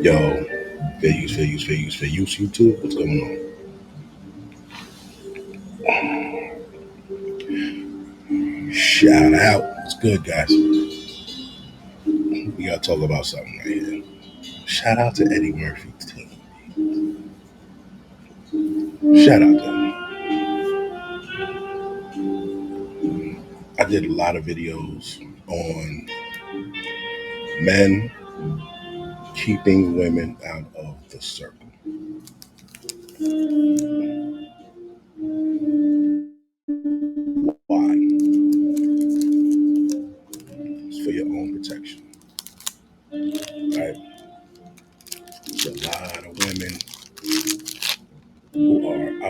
Yo, fair use, YouTube. What's going on? Shout out. What's good, guys? We gotta talk about something right here. Shout out to Eddie Murphy's team. Shout out to him. I did a lot of videos on men keeping women out of the circle. Why? It's for your own protection, right? There's a lot of women who are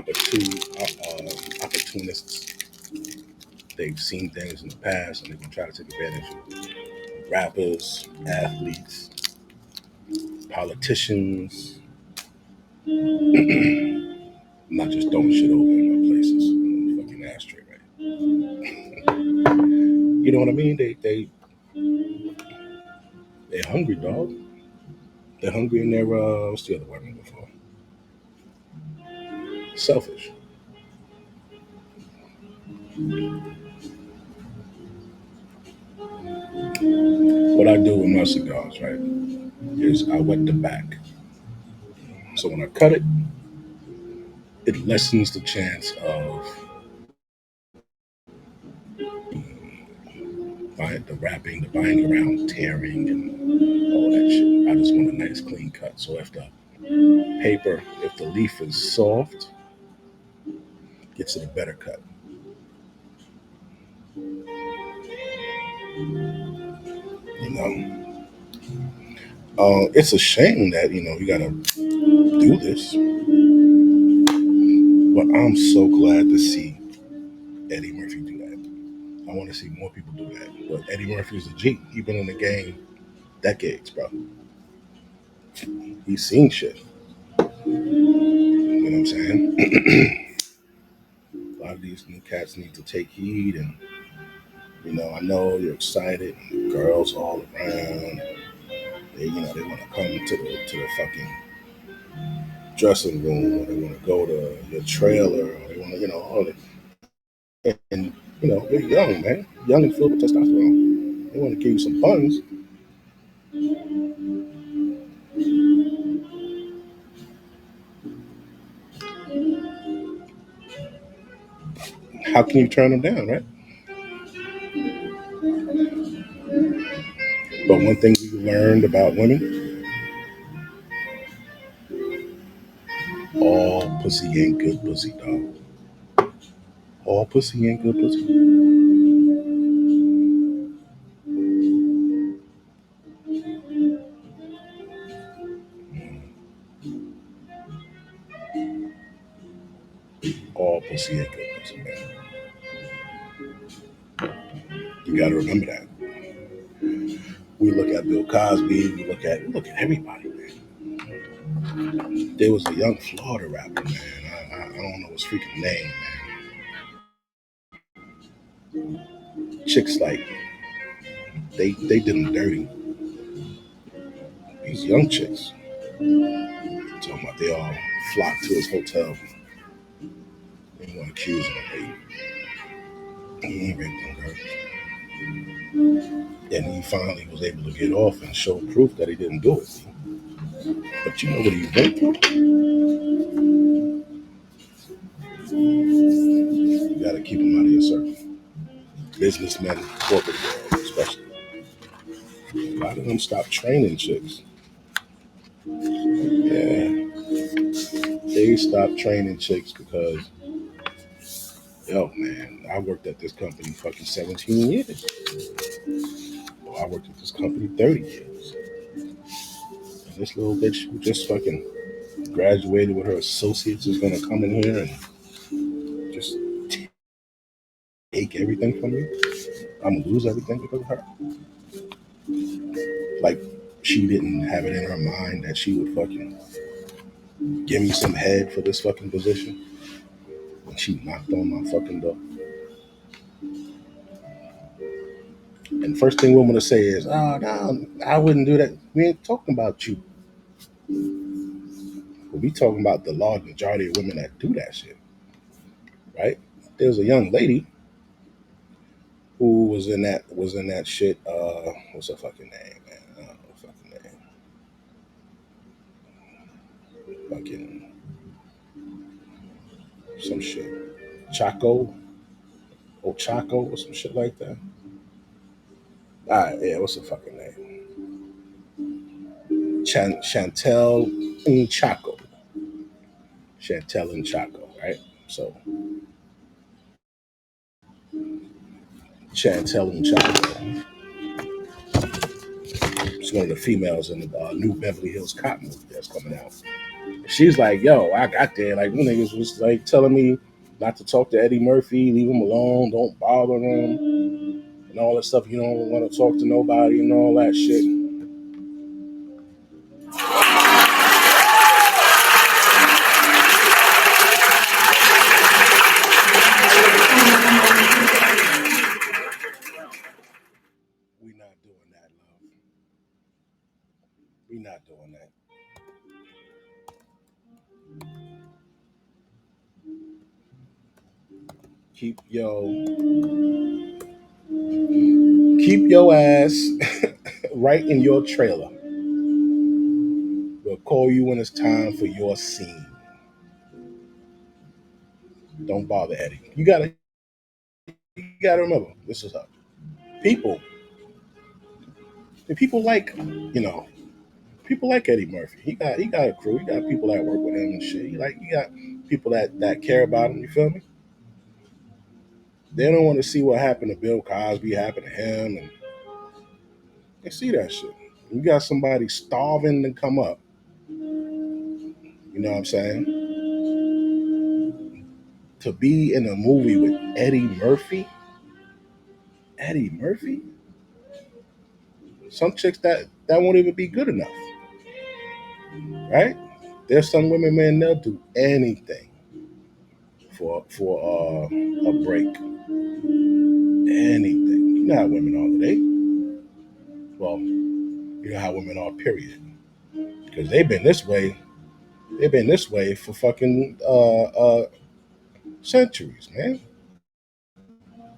opportunists. They've seen things in the past and they're gonna try to take advantage of rappers, athletes, politicians. Not just throwing shit over in my places. Fucking ashtray, right? You know what I mean? They're hungry, dog. They're hungry and they're what's the other word I'm looking for? Selfish. What I do with my cigars, right, is I wet the back. So when I cut it, it lessens the chance of the wrapping, the binding around tearing and all that shit. I just want a nice clean cut. So if the leaf is soft, gets it a better cut. You know, it's a shame that you gotta do this, but I'm so glad to see Eddie Murphy do that. I want to see more people do that. But Eddie Murphy's a G. He's been in the game decades, bro. He's seen shit. You know what I'm saying? A lot of these new cats need to take heed, and I know you're excited. And the girls all around. They want to come to the fucking dressing room, or they want to go to your trailer, or they want to, all that. And you're young, man, young and filled with testosterone. They want to give you some buns. How can you turn them down, right? But one thing we learned about women: all pussy ain't good pussy, dog. All pussy ain't good pussy. All pussy ain't good pussy, man. You got to remember that. We look at Bill Cosby. We look at everybody, man. There was a young Florida rapper, man. I don't know his freaking name, man. Chicks like they did him dirty. These young chicks, talking about they all flocked to his hotel. They want to accuse him of rape. He ain't raped them girls. And he finally was able to get off and show proof that he didn't do it. But you know what he went through? You got to keep him out of your circle. Businessmen, corporate world, especially. A lot of them stop training chicks. Yeah, they stopped training chicks because, yo, man, I worked at this company fucking 17 years. Well, I worked at this company 30 years. And this little bitch who just fucking graduated with her associates is gonna come in here and just take everything from you. I'm gonna lose everything because of her. Like, she didn't have it in her mind that she would fucking give me some head for this fucking position. And she knocked on my fucking door. And first thing women to say is, "Oh no, I wouldn't do that." We ain't talking about you. But we talking about the large majority of women that do that shit, right? There's a young lady who was in that shit. What's her fucking name, man? I don't know her fucking name. Fucking some shit. Chaco, Chaco, or some shit like that. All right, yeah, what's her fucking name? Chantel and Chaco. Chantel and Chaco, right? So Chantel and Chaco. She's one of the females in the new Beverly Hills Cop movie that's coming out. She's like, yo, I got there. Like, when niggas was like telling me not to talk to Eddie Murphy, leave him alone, don't bother him, and all that stuff. You don't want to talk to nobody and all that shit. We not doing that, love. We not doing that. Keep keep your ass right in your trailer. We'll call you when it's time for your scene. Don't bother Eddie. You gotta remember, this is up. People, people like, you know, people like Eddie Murphy. He got a crew. He got people that work with him and shit. He got people that care about him. You feel me? They don't want to see what happened to Bill Cosby happen to him, and they see that shit. You got somebody starving to come up. You know what I'm saying? To be in a movie with Eddie Murphy. Eddie Murphy. Some chicks that won't even be good enough, right? There's some women, man, they'll do anything for a break. Anything. You know how women are today. Well, you know how women are, period. Because they've been this way. They've been this way for fucking centuries, man.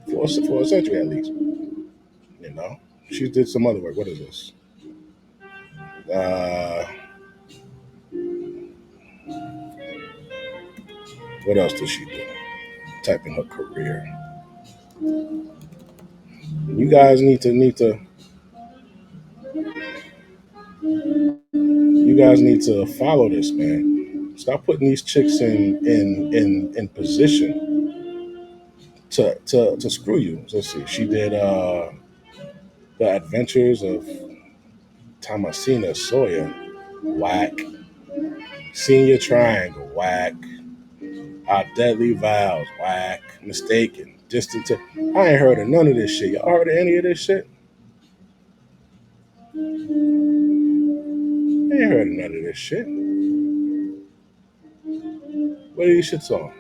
For a century at least. You know. She did some other work. What is this? Uh, what else does she do? Type in her career. You guys need to follow this, man. Stop putting these chicks in position to screw you. Let's see. She did The Adventures of Thomasina Sawyer, whack. Senior Triangle, whack. Our Deadly Vows, whack. Mistaken, Distant. I ain't heard of none of this shit. Y'all heard of any of this shit? I ain't heard of none of this shit. What are these shits on?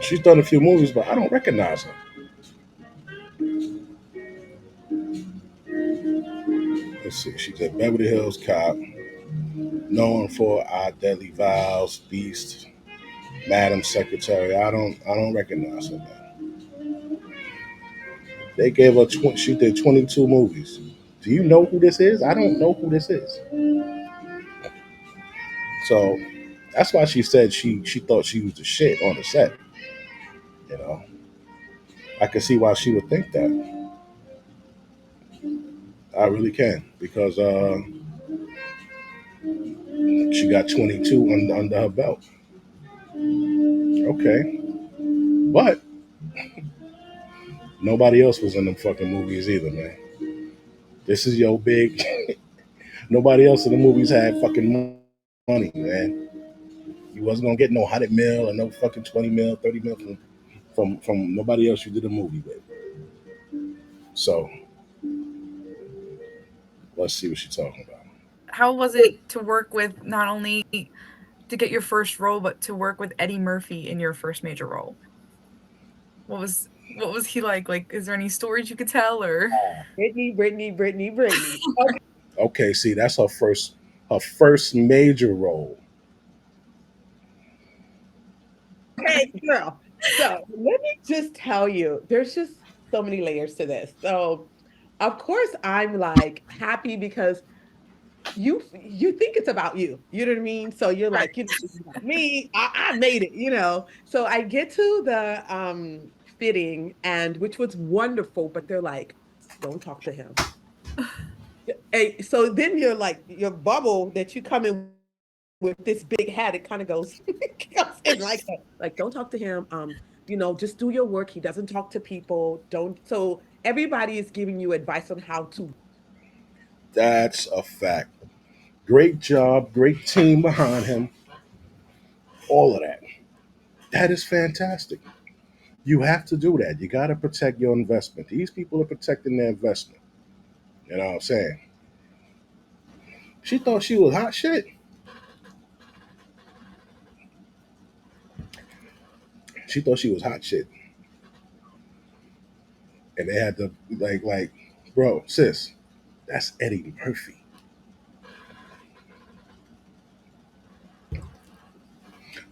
She's done a few movies, but I don't recognize her. Let's see. She did Beverly Hills Cop, known for Our Deadly Vows, Beast, Madam Secretary. I don't recognize her, man. They gave her she did 22 movies. Do you know who this is? I don't know who this is. So that's why she said she thought she was the shit on the set. You know, I can see why she would think that. I really can because she got 22 under her belt. Okay, but nobody else was in them fucking movies either, man. This is your big. Nobody else in the movies had fucking money, man. You wasn't gonna get no 100 mil or no fucking 20 mil, 30 mil from nobody else you did a movie with. So let's see what she's talking about. How was it to work with not only to get your first role, but to work with Eddie Murphy in your first major role? What was What was he like? Like, is there any stories you could tell or? Brittany. Okay, see, that's her first major role. Okay, girl. So let me just tell you, there's just so many layers to this. So, of course, I'm like happy because you think it's about you. You know what I mean? So you're Right. like, it's about me. I made it. So I get to the fitting, and which was wonderful, but they're like, don't talk to him. So then you're like your bubble that you come in with this big hat, it kind of goes, goes in like that. Like, don't talk to him. Just do your work. He doesn't talk to people. Don't. So everybody is giving you advice on how to. That's a fact. Great job, great team behind him, all of that. That is fantastic. You have to do that. You got to protect your investment. These people are protecting their investment. You know what I'm saying? She thought she was hot shit. She thought she was hot shit. And they had to bro, sis, that's Eddie Murphy.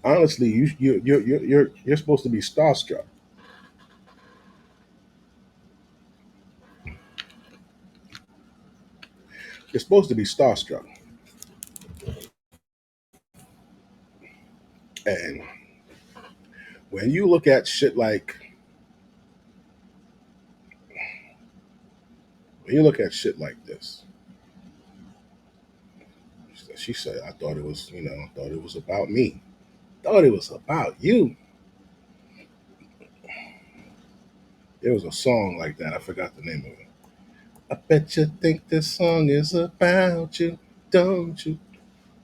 Honestly, you're supposed to be starstruck. You're supposed to be starstruck. And when you look at shit like when you look at shit like this, she said, "I thought it was, I thought it was about me. Thought it was about you." There was a song like that. I forgot the name of it. I bet you think this song is about you, don't you?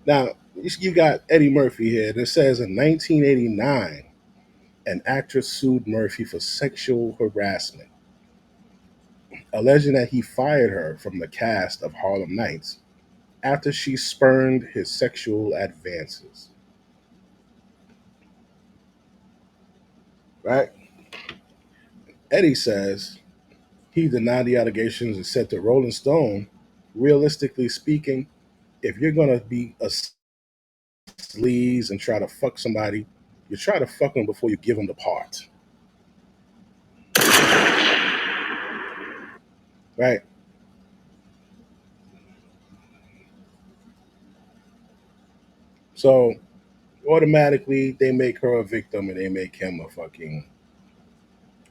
Now you got Eddie Murphy here. That says in 1989, an actress sued Murphy for sexual harassment, alleging that he fired her from the cast of Harlem Nights after she spurned his sexual advances. Right? Eddie says he denied the allegations and said to Rolling Stone, realistically speaking, if you're gonna be a sleaze and try to fuck somebody, you try to fuck them before you give them the part. Right? So automatically they make her a victim and they make him a fucking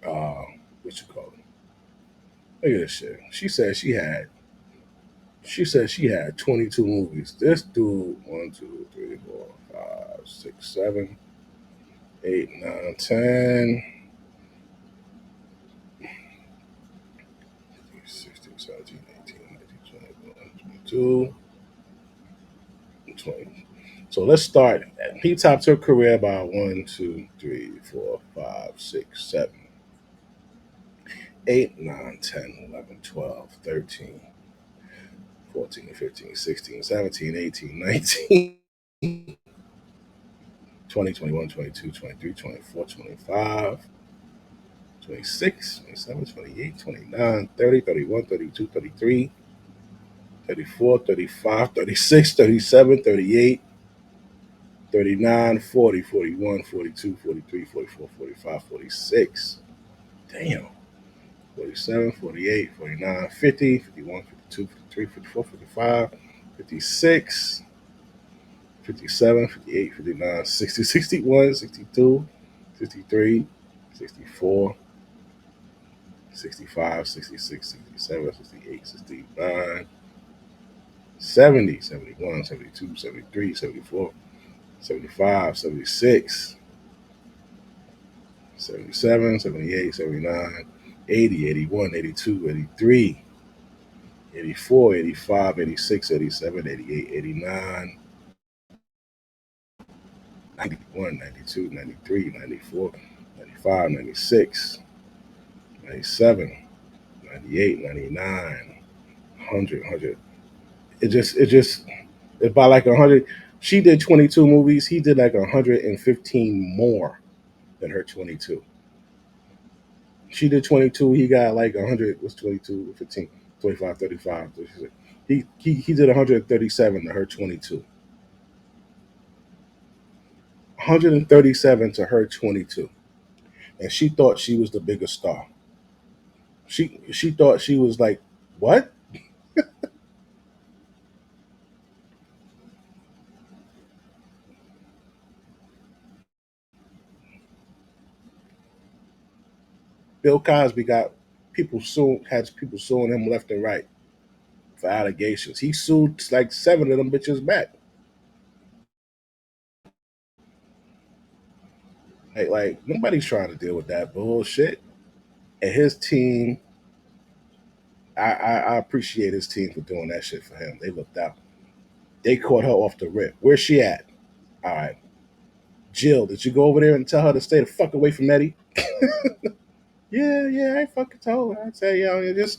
uh what you call it. Look at this shit. She said she had 22 movies. This dude, 1, 2, 3, 4, 5, 6, 7, 8, 9, 10, 16, 17, 18, 19, 21, 22, 20. So let's start. He topped her career by 1, 2, 3, 4, 5, 6, 7, 8, 9, 10, 11, 12, 13, 14, 15, 16, 17, 18, 19, 20, 21, 22, 23, 24, 25, 26, 27, 28, 29, 30, 31, 32, 33, 34, 35, 36, 37, 38, 39, 40, 41, 42, 43, 44, 45, 46. Damn. 47, 48, 49, 50, 51, 52, 53, 54, 55, 56, 57, 58, 59, 60, 61, 62, 63, 64, 65, 66, 67, 68, 69, 70, 71, 72, 73, 74, 75, 76, 77, 78, 79, 80, 81, 82, 83, 84, 85, 86, 87, 88, 89, 91, 92, 93, 94, 95, 96, 97, 98, 99, 100. It by like 100. She did 22 movies. He did like 115 more than her 22. She did 22. He got like 100. Was 22, 15, 25, 35. He did 137 to her 22. 137 to her 22. And she thought she was the biggest star. She thought she was like, what? Bill Cosby got people suing him left and right for allegations. He sued like seven of them bitches back. Like nobody's trying to deal with that bullshit. And his team, I appreciate his team for doing that shit for him. They looked out. They caught her off the rip. Where's she at? All right. Jill, did you go over there and tell her to stay the fuck away from Eddie? Yeah, I fucking told her. I said, just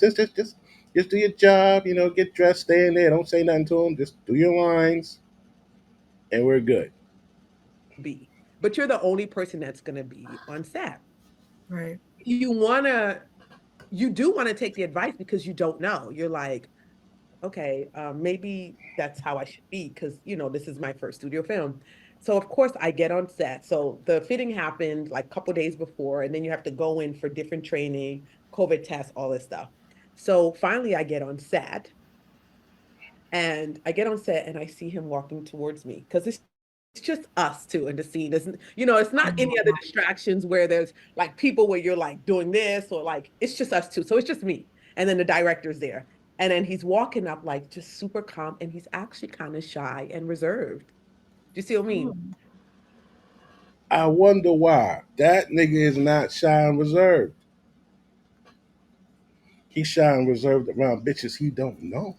do your job, get dressed, stay in there, don't say nothing to him, just do your lines, and we're good. Be, but you're the only person that's going to be on set. Right. You do want to take the advice because you don't know. You're like, okay, maybe that's how I should be because, this is my first studio film. So, of course, I get on set. So the fitting happened like a couple days before, and then you have to go in for different training, COVID tests, all this stuff. So finally, I get on set. And I get on set and I see him walking towards me because it's just us two in the scene. It's not any other distractions where there's like people where you're like doing this or like it's just us two. So it's just me. And then the director's there. And then he's walking up like just super calm and he's actually kind of shy and reserved. Do you see what I Oh, mean? I wonder why. That nigga is not shy and reserved. He's shy and reserved around bitches he don't know.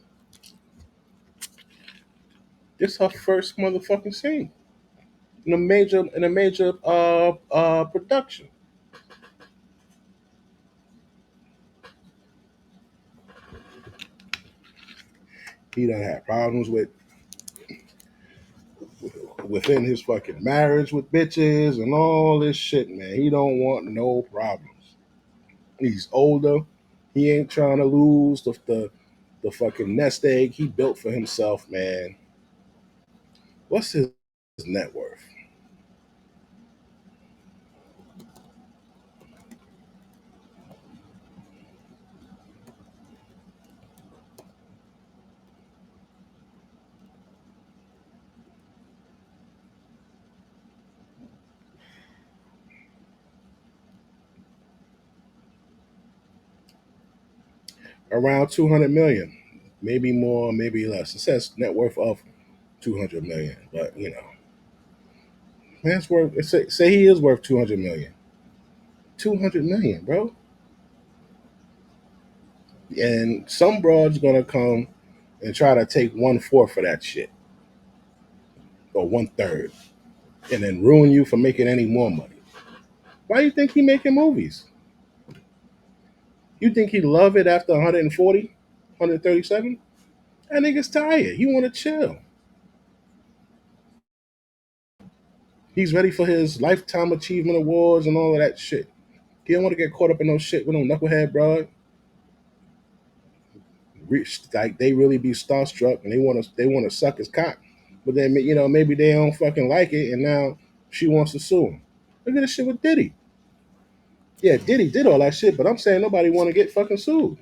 This her first motherfucking scene in a major production. He done had problems within his fucking marriage with bitches and all this shit, man. He don't want no problems. He's older. He ain't trying to lose the fucking nest egg he built for himself, man. What's his net worth? Around 200 million, maybe more, maybe less. It says net worth of 200 million, but man's worth. Say he is worth 200 million. 200 million, bro. And some broad's gonna come and try to take 1/4 of that shit or 1/3, and then ruin you for making any more money. Why do you think he making movies? You think he love it after 140, 137? That nigga's tired. He want to chill. He's ready for his lifetime achievement awards and all of that shit. He don't want to get caught up in no shit with no knucklehead broad. Like they really be starstruck and they want to suck his cock, but then maybe they don't fucking like it, and now she wants to sue him. Look at this shit with Diddy. Yeah, Diddy did all that shit, but I'm saying nobody want to get fucking sued.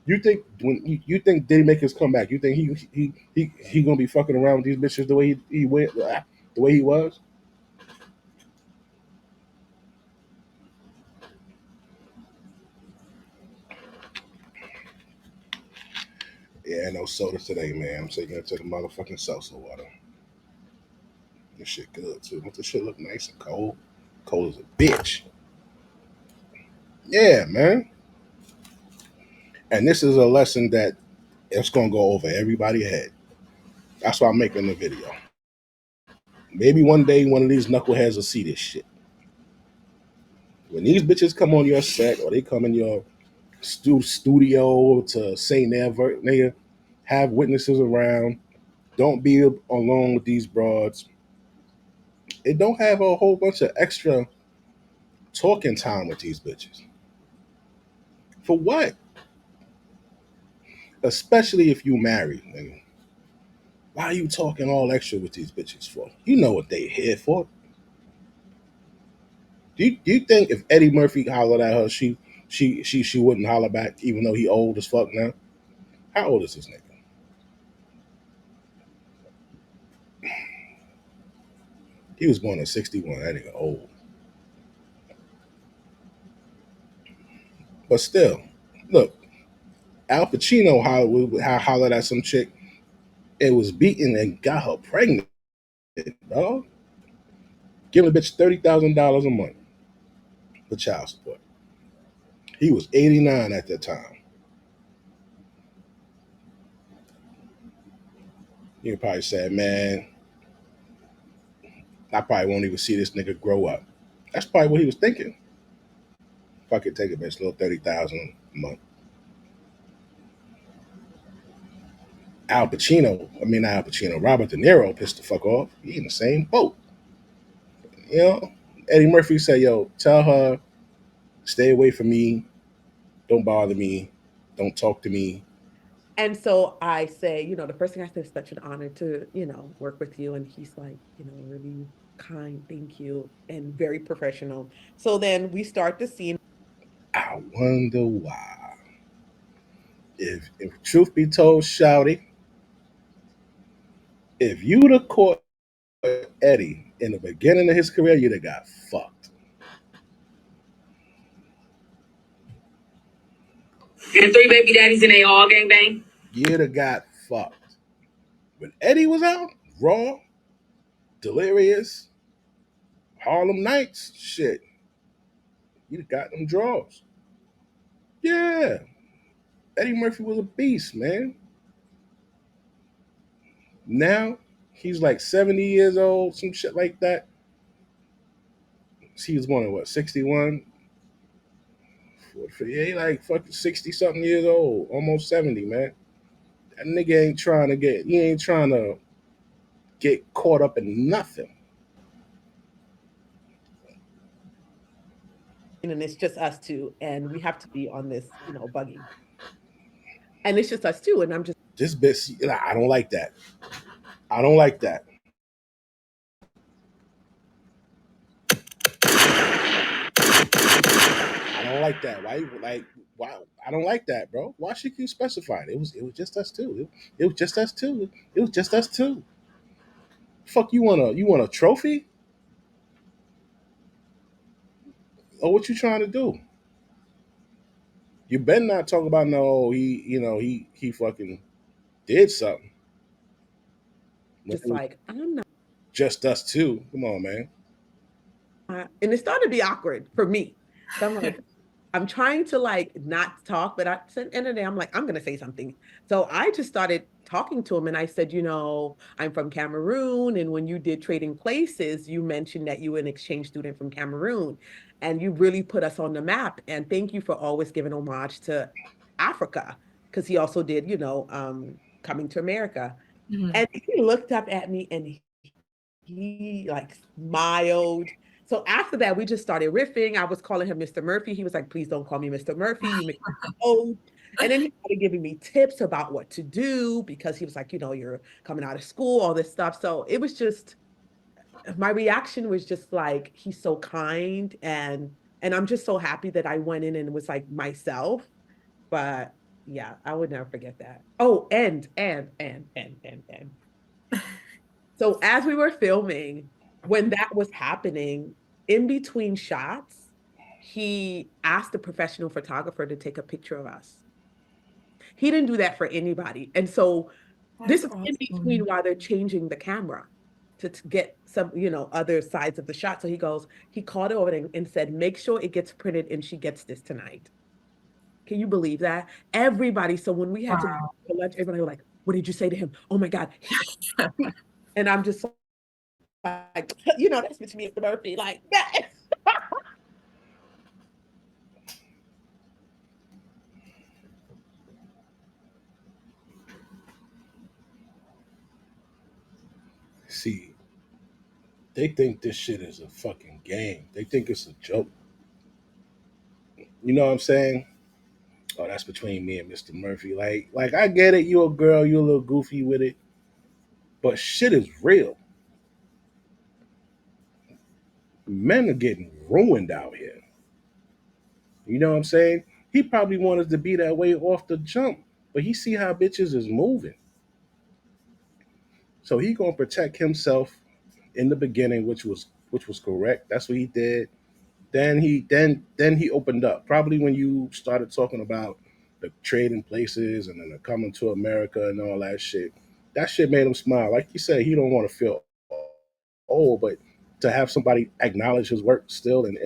You think when you think Diddy make his comeback, you think he gonna be fucking around with these bitches the way he went, the way he was? Yeah, no soda today, man. I'm taking it to the motherfucking salsa water. This shit good too. Don't this shit look nice and cold? Cold as a bitch. Yeah, man. And this is a lesson that it's gonna go over everybody's head. That's why I'm making the video. Maybe one day one of these knuckleheads will see this shit. When these bitches come on your set or they come in your studio to say never, nigga, have witnesses around. Don't be alone with these broads. It don't have a whole bunch of extra talking time with these bitches. For what? Especially if you married, nigga. Why are you talking all extra with these bitches for? You know what they here for. Do you think if Eddie Murphy hollered at her, she wouldn't holler back, even though he old as fuck now? How old is this nigga? He was born in '61. That nigga old. But still, look, Al Pacino hollered at some chick. It was beaten and got her pregnant, dog. Giving a bitch $30,000 a month for child support. He was 89 at that time. He probably said, "Man, I probably won't even see this nigga grow up." That's probably what he was thinking. If I could take a bitch, little 30,000 a month. Not Al Pacino, Robert De Niro pissed the fuck off. He in the same boat. You know, Eddie Murphy said, "Yo, tell her stay away from me. Don't bother me. Don't talk to me." And so I say, the first thing I said is such an honor to, work with you. And he's like, really kind, thank you, and very professional. So then we start the scene. I wonder why. If truth be told, Shouty, if you'd have caught Eddie in the beginning of his career, you'd have got fucked. And three baby daddies and they all gang bang. You'd have got fucked. When Eddie was out, raw, delirious, Harlem Nights, shit, you'd have got them draws. Yeah, Eddie Murphy was a beast, man. Now he's like 70 years old, some shit like that. He was born in what, 61? Yeah, he like fucking 60 something years old, almost 70, man. That nigga he ain't trying to get caught up in nothing. And it's just us two, and we have to be on this, buggy. And it's just us two, and I'm just This bitch, I don't like that. I don't like that. I don't like that. Why? I don't like that, bro. Why should you specify it? It was just us two. It was just us two. It was just us two. Fuck, you want a trophy? Or what you trying to do? You better not talk about no. He fucking did something. just like, I'm not. Just us two. Come on, man. And it started to be awkward for me. So I'm like, I'm trying to like not talk, but at the end of the day, I'm like, I'm gonna say something. So I just started talking to him and I said, I'm from Cameroon. And when you did Trading Places, you mentioned that you were an exchange student from Cameroon. And you really put us on the map. And thank you for always giving homage to Africa. Because he also did, Coming to America. Mhm. And he looked up at me and he like smiled. So after that, we just started riffing. I was calling him Mr. Murphy. He was like, please don't call me Mr. Murphy. You make me old. And then he started giving me tips about what to do because he was like, you're coming out of school, all this stuff. So it was just, my reaction was just like, he's so kind. And I'm just so happy that I went in and was like myself. But yeah, I would never forget that. Oh, and. So as we were filming, when that was happening, in between shots, he asked the professional photographer to take a picture of us. He didn't do that for anybody. And so this That's is in between awesome. while they're changing the camera to get some, other sides of the shot. So he called it over and said, make sure it gets printed and she gets this tonight. Can you believe that? Everybody. So when we had to go Wow. to lunch, everybody was like, what did you say to him? Oh my God. And I'm just like, that's Mr. Murphy. Like that. See, they think this shit is a fucking game. They think it's a joke. You know what I'm saying? Oh, that's between me and Mr. Murphy. Like I get it. You a girl. You a little goofy with it, but shit is real. Men are getting ruined out here. You know what I'm saying? He probably wanted to be that way off the jump, but he see how bitches is moving, so he gonna protect himself in the beginning, which was correct. That's what he did. Then he opened up. Probably when you started talking about the trading places and then the coming to America and all that shit. That shit made him smile. Like you said, he don't want to feel old, but to have somebody acknowledge his work still and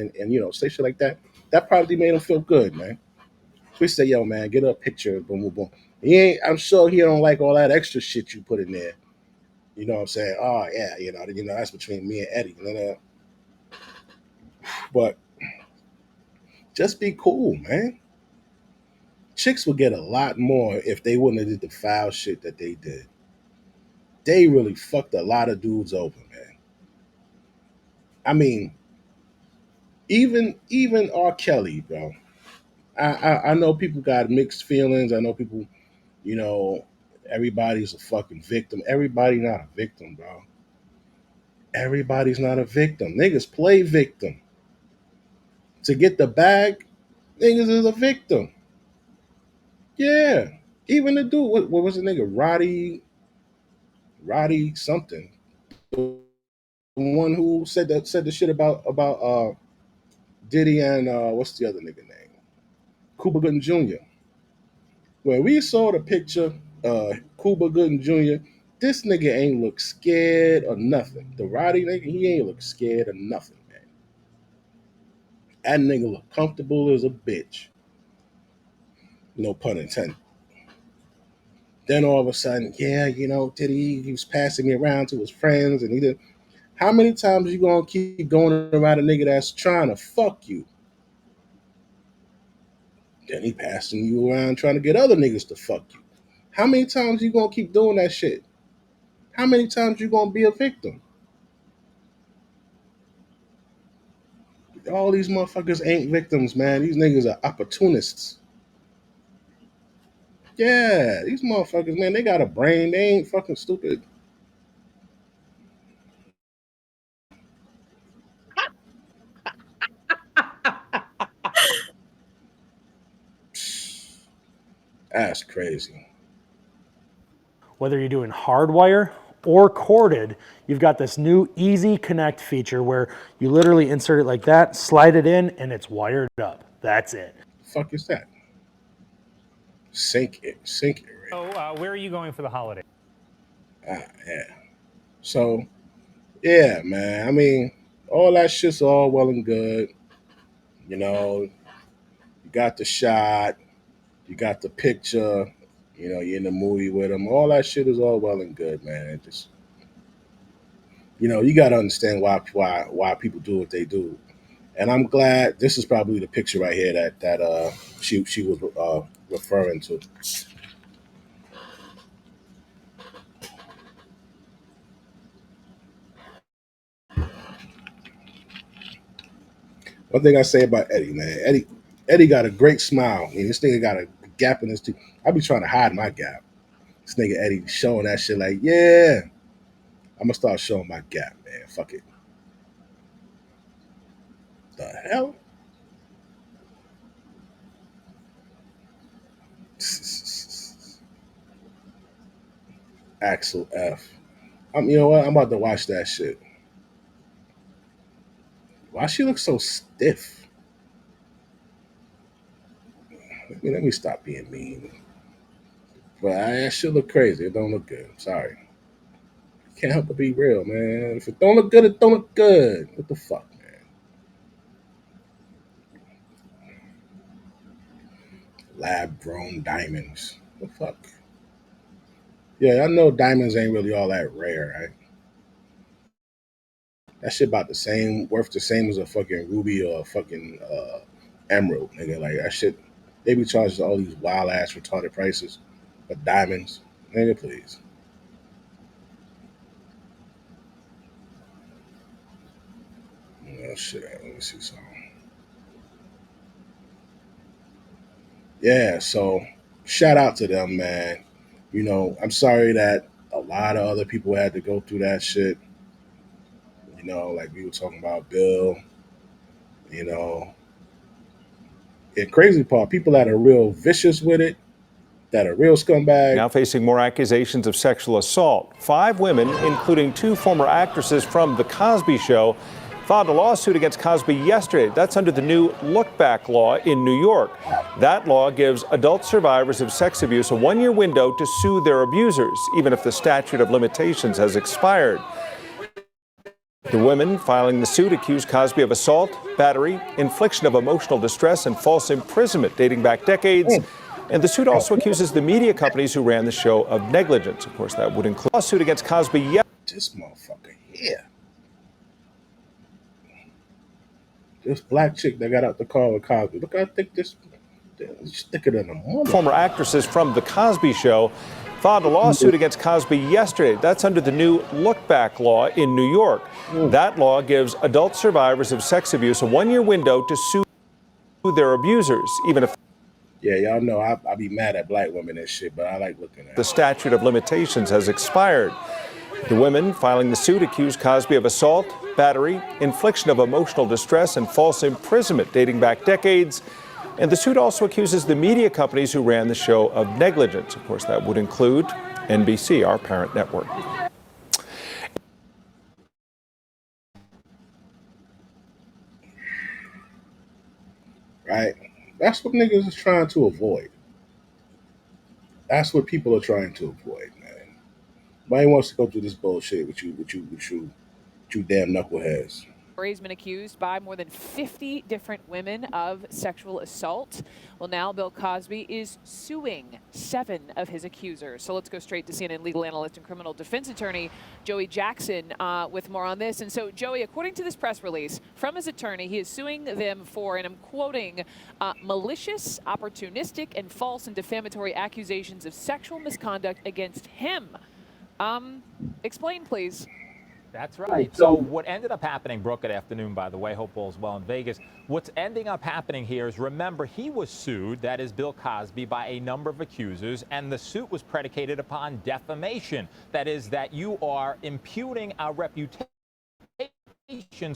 say shit like that, that probably made him feel good, man. So we say, yo, man, get a picture, boom, boom, boom. He ain't. I'm sure he don't like all that extra shit you put in there. You know what I'm saying? Oh yeah, that's between me and Eddie. But just be cool, man. Chicks would get a lot more if they wouldn't have did the foul shit that they did. They really fucked a lot of dudes over, man. I mean, even R. Kelly, bro. I know people got mixed feelings. I know people, you know, everybody's a fucking victim. Everybody not a victim, bro. Everybody's not a victim. Niggas play victim. To get the bag, niggas is a victim. Yeah. Even the dude, what was the nigga? Roddy something. The one who said the shit about Diddy and what's the other nigga name? Cuba Gooding Jr. When we saw the picture, Cuba Gooding Jr., this nigga ain't look scared or nothing. The Roddy nigga, he ain't look scared or nothing, man. That nigga look comfortable as a bitch. No pun intended. Then all of a sudden, yeah, Diddy, he was passing me around to his friends, and he did. How many times you gonna keep going around a nigga that's trying to fuck you? Then he passing you around trying to get other niggas to fuck you. How many times you gonna keep doing that shit? How many times you gonna be a victim? All these motherfuckers ain't victims, man. These niggas are opportunists. Yeah, these motherfuckers, man, they got a brain. They ain't fucking stupid. That's crazy. Whether you're doing hardwire or corded, you've got this new easy connect feature where you literally insert it like that, slide it in, and it's wired up. That's it. The fuck is that? Sync it right. So, where are you going for the holiday? Yeah. So, yeah, man. I mean, all that shit's all well and good. You got the shot, you got the picture, you're in the movie with them. All that shit is all well and good, man. It just, you got to understand why people do what they do. And I'm glad this is probably the picture right here that she was referring to. One thing I say about Eddie, man, Eddie got a great smile. I mean, this nigga got a gap in his teeth. I be trying to hide my gap. This nigga Eddie showing that shit like, yeah, I'm gonna start showing my gap, man. Fuck it. The hell? Axel F. You know what? I'm about to watch that shit. Why she look so stiff? Let me stop being mean. But that shit look crazy. It don't look good. I'm sorry. Can't help but be real, man. If it don't look good, it don't look good. What the fuck, man? Lab grown diamonds. What the fuck? Yeah, I know diamonds ain't really all that rare, right? That shit about the same, worth the same as a fucking ruby or a fucking emerald, nigga. Like that shit, they be charging all these wild ass retarded prices for diamonds, nigga. Please. Oh shit, let me see something. Yeah, so shout out to them, man. You know, I'm sorry that a lot of other people had to go through that shit. You know, like we were talking about Bill, you know. And crazy part, people that are real vicious with it, that are real scumbag. Now facing more accusations of sexual assault. 5 women, including 2 former actresses from The Cosby Show, filed a lawsuit against Cosby yesterday. That's under the new Look Back law in New York. That law gives adult survivors of sex abuse a 1-year window to sue their abusers, even if the statute of limitations has expired. The women filing the suit accuse Cosby of assault, battery, infliction of emotional distress, and false imprisonment dating back decades. And the suit also accuses the media companies who ran the show of negligence. Of course, that would include a lawsuit against Cosby. This motherfucker here. This black chick that got out the car with Cosby. Look, I think this stick it in the mother. Former actresses from The Cosby Show filed a lawsuit against Cosby yesterday. That's under the new Look Back law in New York. That law gives adult survivors of sex abuse a 1-year window to sue their abusers, even if Yeah, y'all know I be mad at black women and shit, but I like looking at the statute of limitations has expired. The women filing the suit accuse Cosby of assault, battery, infliction of emotional distress, and false imprisonment dating back decades. And the suit also accuses the media companies who ran the show of negligence. Of course, that would include NBC, our parent network. right? That's what niggas is trying to avoid. That's what people are trying to avoid, man. Nobody wants to go through this bullshit with you damn knuckleheads. He's been accused by more than 50 different women of sexual assault. Well, now Bill Cosby is suing 7 of his accusers. So let's go straight to CNN legal analyst and criminal defense attorney Joey Jackson with more on this. And so, Joey, according to this press release from his attorney, he is suing them for, and I'm quoting, malicious, opportunistic, and false and defamatory accusations of sexual misconduct against him. Explain, please. That's right. So what ended up happening, Brooke, good afternoon, by the way, hope all's well in Vegas. What's ending up happening here is, remember, he was sued, that is Bill Cosby, by a number of accusers, and the suit was predicated upon defamation. That is, that you are impugning our reputation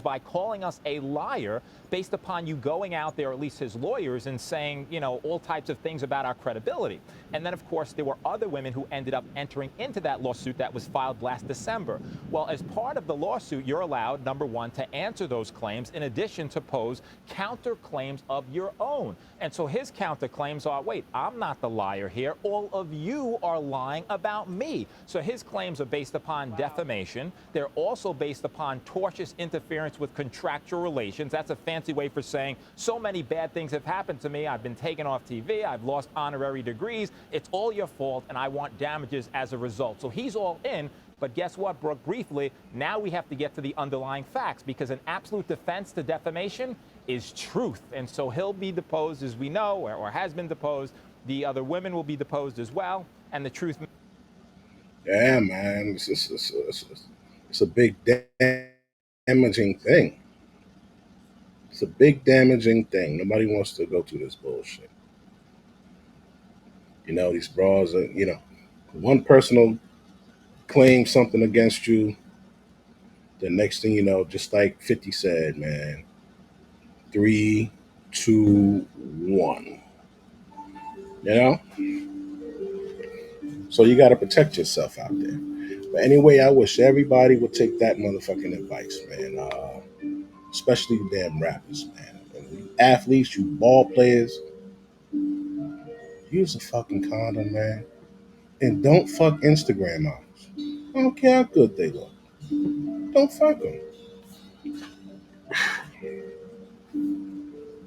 by calling us a liar based upon you going out there, or at least his lawyers, and saying, you know, all types of things about our credibility. And then, of course, there were other women who ended up entering into that lawsuit that was filed last December. Well, as part of the lawsuit, you're allowed, number one, to answer those claims in addition to pose counterclaims of your own. And so his counterclaims are, wait, I'm not the liar here. All of you are lying about me. So his claims are based upon defamation. They're also based upon tortious interference with contractual relations. That's a fancy way for saying so many bad things have happened to me. I've been taken off TV. I've lost honorary degrees. It's all your fault, and I want damages as a result. So he's all in. But guess what, Brooke? Briefly, now we have to get to the underlying facts, because an absolute defense to defamation is truth. And so he'll be deposed, as we know, or has been deposed. The other women will be deposed as well. And the truth. Yeah, man. It's a big damaging thing. It's a big damaging thing. Nobody wants to go through this bullshit. You know, these bras are, you know, one person will claim something against you. The next thing you know, just like 50 said, man, 3, 2, 1. You know? So you got to protect yourself out there. But anyway, I wish everybody would take that motherfucking advice, man. Especially the damn rappers, man. And you athletes, you ball players, use a fucking condom, man. And don't fuck Instagram models. I don't care how good they look. Don't fuck them.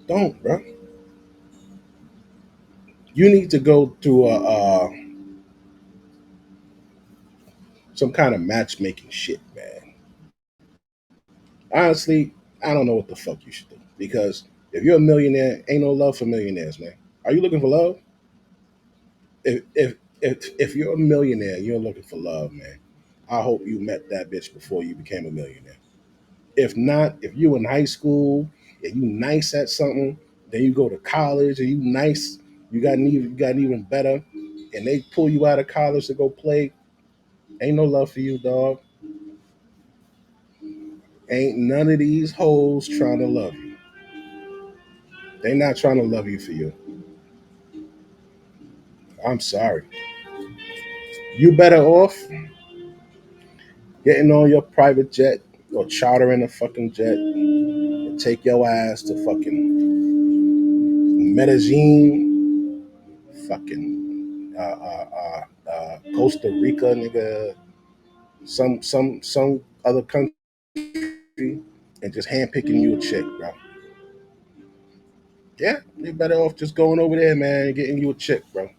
Don't, bro. You need to go through some kind of matchmaking shit, man. Honestly, I don't know what the fuck you should do. Because if you're a millionaire, ain't no love for millionaires, man. Are you looking for love? If you're a millionaire and you're looking for love, man, I hope you met that bitch before you became a millionaire. If not, if you in high school and you nice at something, then you go to college and you nice You got even better, and they pull you out of college to go play. Ain't no love for you, dog. Ain't none of these hoes trying to love you. They not trying to love you for you. I'm sorry. You better off getting on your private jet or chartering a fucking jet and take your ass to fucking Medellin, fucking Costa Rica, nigga, some other country, and just handpicking you a chick, bro. Yeah, you're better off just going over there, man, and getting you a chick, bro,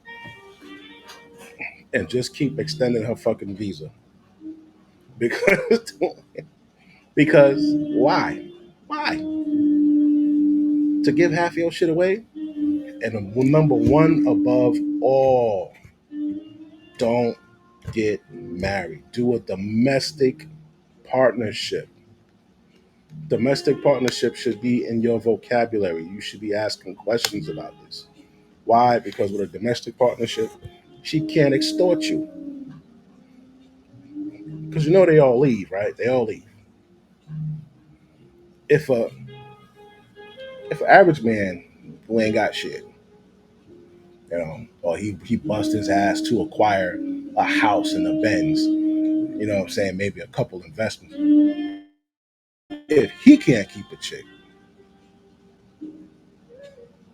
and just keep extending her fucking visa because because why? Why? To give half your shit away? And number one above all, don't get married. Do a domestic partnership. Domestic partnership should be in your vocabulary. You should be asking questions about this. Why? Because with a domestic partnership, she can't extort you. Because you know they all leave, right? They all leave. If a if an average man who ain't got shit, or he bust his ass to acquire a house and a Benz, what I'm saying, maybe a couple investments. If he can't keep a chick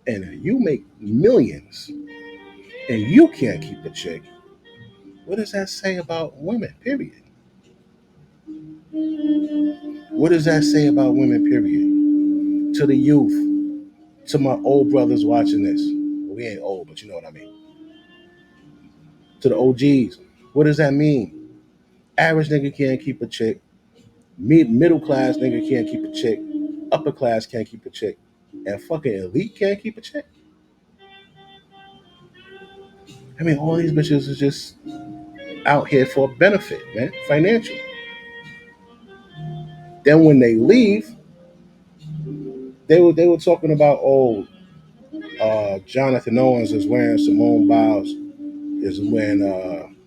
and you make millions and you can't keep a chick, what does that say about women, period? What does that say about women, period? To the youth, to my old brothers watching this. Well, we ain't old, but you know what I mean. To the OGs, what does that mean? Average nigga can't keep a chick. Middle class nigga can't keep a chick. Upper class can't keep a chick. And fucking elite can't keep a chick. I mean, all these bitches are just out here for benefit, man, financial. Then when they leave, they were talking about, Jonathan Owens is wearing Simone Biles is wearing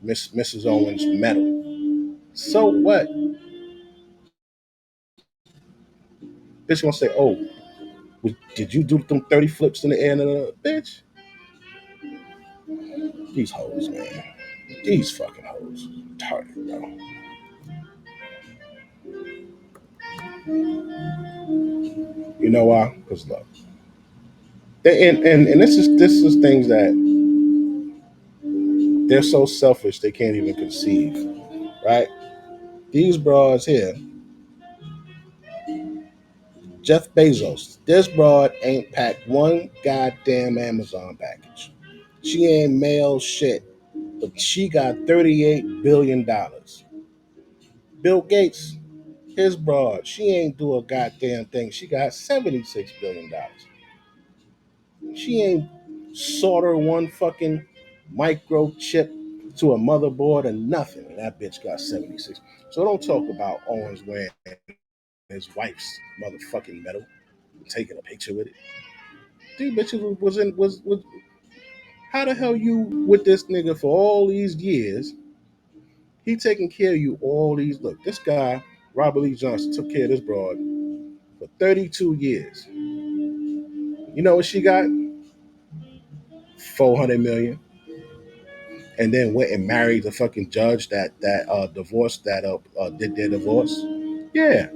Mrs. Owens medal. So what? Bitch gonna say, oh, did you do them 30 flips in the air? Bitch, these hoes, man, these fucking hoes, retarded, bro. You know why? Because look, and this is things that they're so selfish they can't even conceive, right? These bras here, Jeff Bezos, this broad ain't packed one goddamn Amazon package. She ain't mailed shit, but she got $38 billion. Bill Gates, his broad, she ain't do a goddamn thing. She got $76 billion. She ain't solder one fucking microchip to a motherboard or nothing. And that bitch got 76. So don't talk about Owens wearing his wife's motherfucking medal, taking a picture with it. These bitches was how the hell you with this nigga for all these years? He taking care of you all these. Look, this guy Robert Lee Johnson took care of this broad for 32 years. You know what she got? 400 million, and then went and married the fucking judge that divorced did their divorce. Yeah,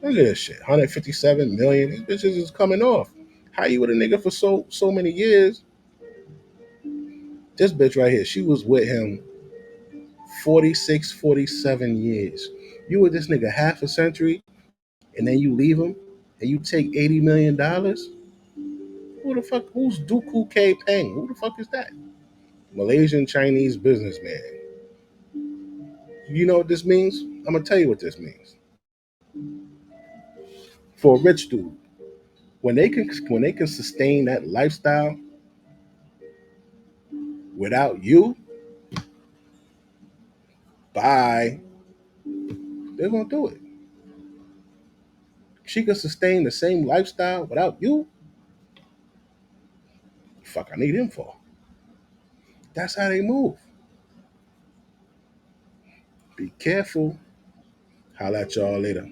look at this shit. 157 million. These bitches is coming off. How you with a nigga for so many years? This bitch right here, she was with him 46, 47 years. You with this nigga half a century, and then you leave him, and you take $80 million. Who the fuck? Who's Duku K Peng? Who the fuck is that? Malaysian Chinese businessman. You know what this means? I'm gonna tell you what this means. For a rich dude, when they can sustain that lifestyle without you, bye, they're gonna do it. She can sustain the same lifestyle without you Fuck, I need him for. That's how they move. Be careful. Holla at y'all later.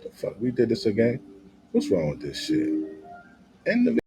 The fuck, we did this again? What's wrong with this shit? End the video.